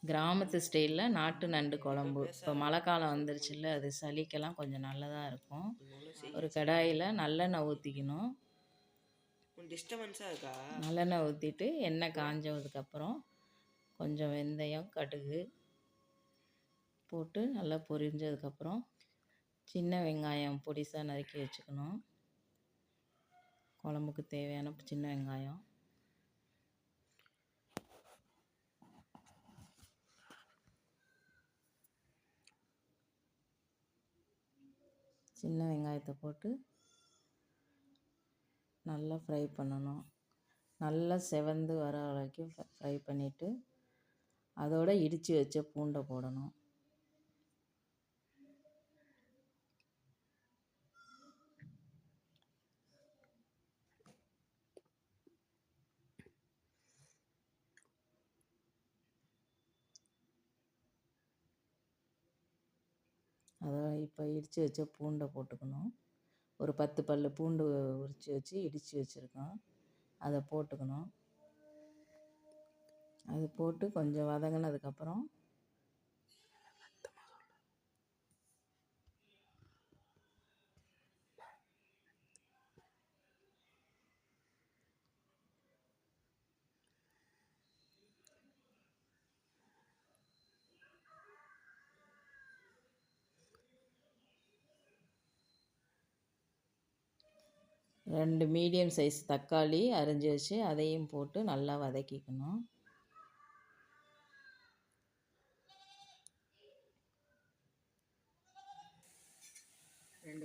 கிராமத்து ஸ்டைலில் நாட்டு நண்டு குழம்பு. இப்போ மழை காலம் வந்துருச்சுல்ல, அது சளிக்கெல்லாம் கொஞ்சம் நல்லதாக இருக்கும். ஒரு கடாயில் நல்லெண்ணெய் ஊற்றிக்கணும். நல்லெண்ணெய் ஊற்றிட்டு எண்ணெய் காஞ்சதுக்கப்புறம் கொஞ்சம் வெந்தயம், கடுகு போட்டு நல்லா பொரிஞ்சதுக்கப்புறம் சின்ன வெங்காயம் பொடிசாக நறுக்கி வச்சுக்கணும். குழம்புக்கு தேவையான சின்ன வெங்காயம், சின்ன வெங்காயத்தை போட்டு நல்லா ஃப்ரை பண்ணணும். நல்லா செவந்து வர வரைக்கும் ஃப்ரை பண்ணிவிட்டு அதோட இடித்து வச்ச பூண்டை போடணும். அதை இப்போ இடித்து வச்ச பூண்டை போட்டுக்கணும். ஒரு 10 பல் பூண்டு உரித்து வச்சு இடித்து வச்சுருக்கோம், அதை போட்டுக்கணும். அது போட்டு கொஞ்சம் வதங்கினதுக்கப்புறம் ரெண்டு மீடியம் சைஸ் தக்காளி அரிஞ்சு வச்சு அதையும் போட்டு நல்லா வதக்கிக்கணும்.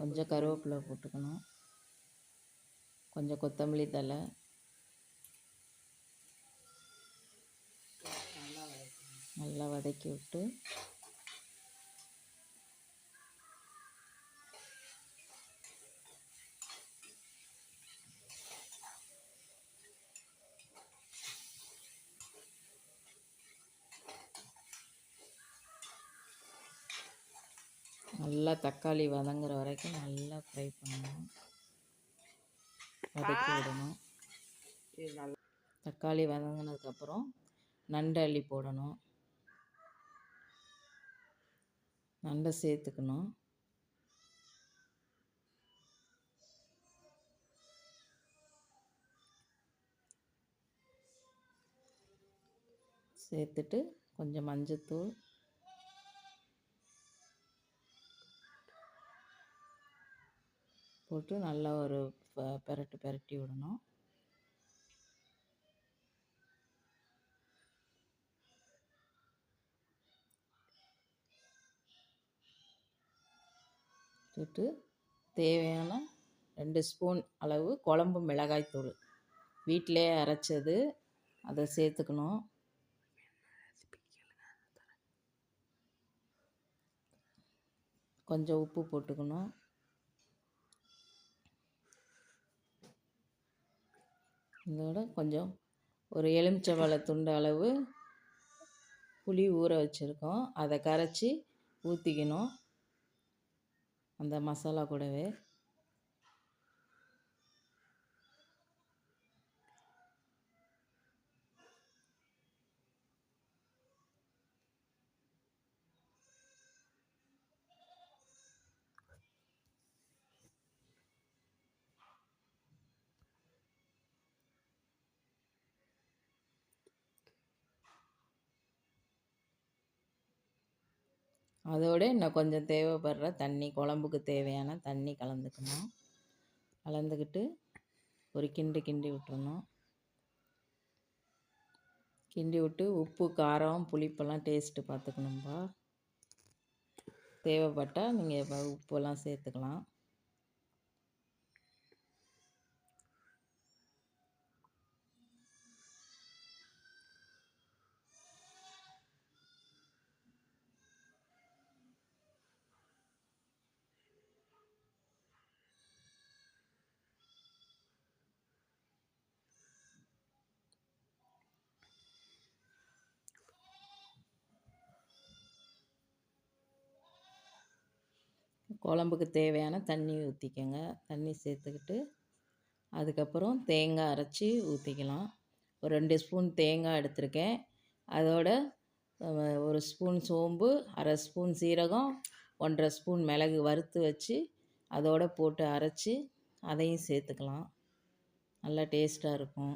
கொஞ்சம் கருவேப்பிலை போட்டுக்கணும், கொஞ்சம் கொத்தமல்லி தழை, நல்லா வதக்கி விட்டு நல்லா தக்காளி வதங்குற வரைக்கும் நல்லா ஃப்ரை பண்ணணும், வதக்கி விடணும். தக்காளி வதங்கினதுக்கப்புறம் நண்டு அள்ளி போடணும். நண்டை சேர்த்துக்கணும். சேர்த்துட்டு கொஞ்சம் மஞ்சத்தூள், போட்டு நல்லா ஒரு பெரட்டி விடணும். விட்டு தேவையான 2 ஸ்பூன் அளவு குழம்பு மிளகாய்த்தூள் வீட்டிலே அரைச்சது அதை சேர்த்துக்கணும். கொஞ்சம் உப்பு போட்டுக்கணும். இதோட கொஞ்சம் ஒரு எலுமிச்சம்பழ துண்டு அளவு புளி ஊற வச்சுருக்கோம், அதை கரைச்சி ஊற்றிக்கணும் அந்த மசாலா கூடவே. அதோடு இன்னும் கொஞ்சம் தேவைப்படுற தண்ணி, குழம்புக்கு தேவையான தண்ணி கலந்துக்கணும். கலந்துக்கிட்டு ஒரு கிண்டி விட்டுறணும். கிண்டி விட்டு உப்பு, காரம், புளிப்பெல்லாம் டேஸ்ட்டு பார்த்துக்கணும்பா. தேவைப்பட்டால் நீங்கள் உப்பெல்லாம் சேர்த்துக்கலாம். குழம்புக்கு தேவையான தண்ணி ஊற்றிக்கங்க. தண்ணி சேர்த்துக்கிட்டு அதுக்கப்புறம் தேங்காய் அரைச்சி ஊற்றிக்கலாம். ஒரு 2 ஸ்பூன் தேங்காய் எடுத்திருக்கேன். அதோட ஒரு ஸ்பூன் சோம்பு, அரை ஸ்பூன் சீரகம், 1½ ஸ்பூன் மிளகு வறுத்து வச்சு அதோடு போட்டு அரைச்சி அதையும் சேர்த்துக்கலாம். நல்லா டேஸ்ட்டாக இருக்கும்.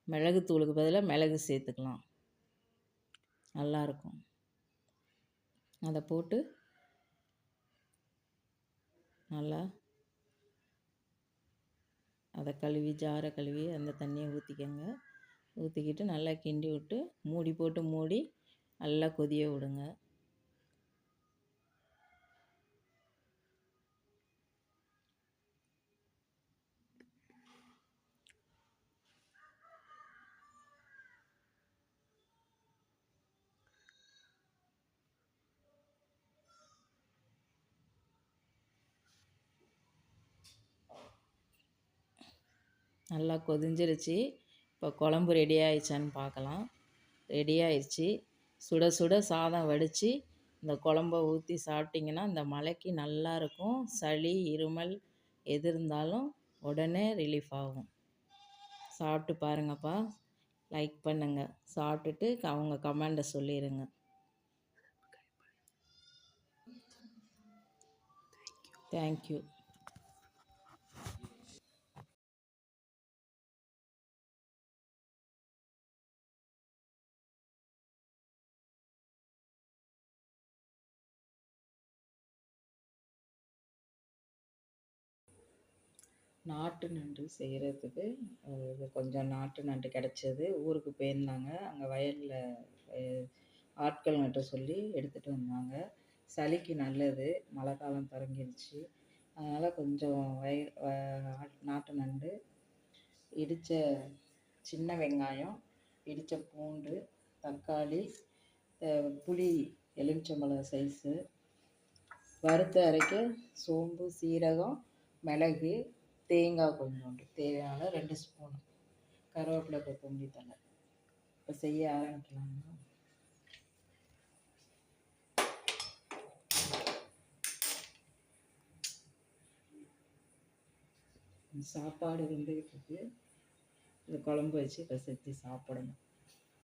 மிளகுத்தூளுக்கு பதிலாக மிளகு சேர்த்துக்கலாம், நல்லாயிருக்கும். அதை போட்டு நல்லா அதை கழுவி ஜாரை கழுவி அந்த தண்ணியை ஊற்றிக்கங்க. ஊற்றிக்கிட்டு நல்லா கிண்டி விட்டு மூடி போட்டு மூடி நல்லா கொதிய விடுங்க. நல்லா கொதிஞ்சிருச்சு. இப்போ குழம்பு ரெடி ஆயிடுச்சான்னு பார்க்கலாம். ரெடி ஆயிடுச்சு. சுட சுட சாதம் வடித்து இந்த குழம்ப ஊற்றி சாப்பிட்டிங்கன்னா இந்த மழைக்கு நல்லாயிருக்கும். சளி இருமல் எது இருந்தாலும் உடனே ரிலீஃப் ஆகும். சாப்பிட்டு பாருங்கப்பா. லைக் பண்ணுங்கள். சாப்பிட்டுட்டு அவங்க கமெண்டை சொல்லிடுங்க. தேங்க்யூ. நாட்டு நண்டு செய்கிறதுக்கு கொஞ்சம் நாட்டு நண்டு கிடச்சது. ஊருக்கு போயிருந்தாங்க. அங்கே வயலில் ஆட்கள் நட்ட சொல்லி எடுத்துகிட்டு வந்தாங்க. சளிக்கு நல்லது. மழை காலம் தொடங்கிருச்சு. அதனால் கொஞ்சம் நாட்டு நண்டு, இடித்த சின்ன வெங்காயம், இடித்த பூண்டு, தக்காளி, புளி எலுமிச்சம்பழம் சைஸு, வறுத்து அரைக்க சோம்பு, சீரகம், மிளகு, தேங்காய் கொஞ்சோண்டு தேவையான 2 ஸ்பூன், கருவேப்பிலை, கொத்தமல்லி தழை. இப்போ செய்ய ஆரம்பிக்கலாமா? சாப்பாடு வெந்துக்கிட்டு இருக்கு. இந்த குழம்பு வச்சு இப்போ செஞ்சு சாப்பிடணும்.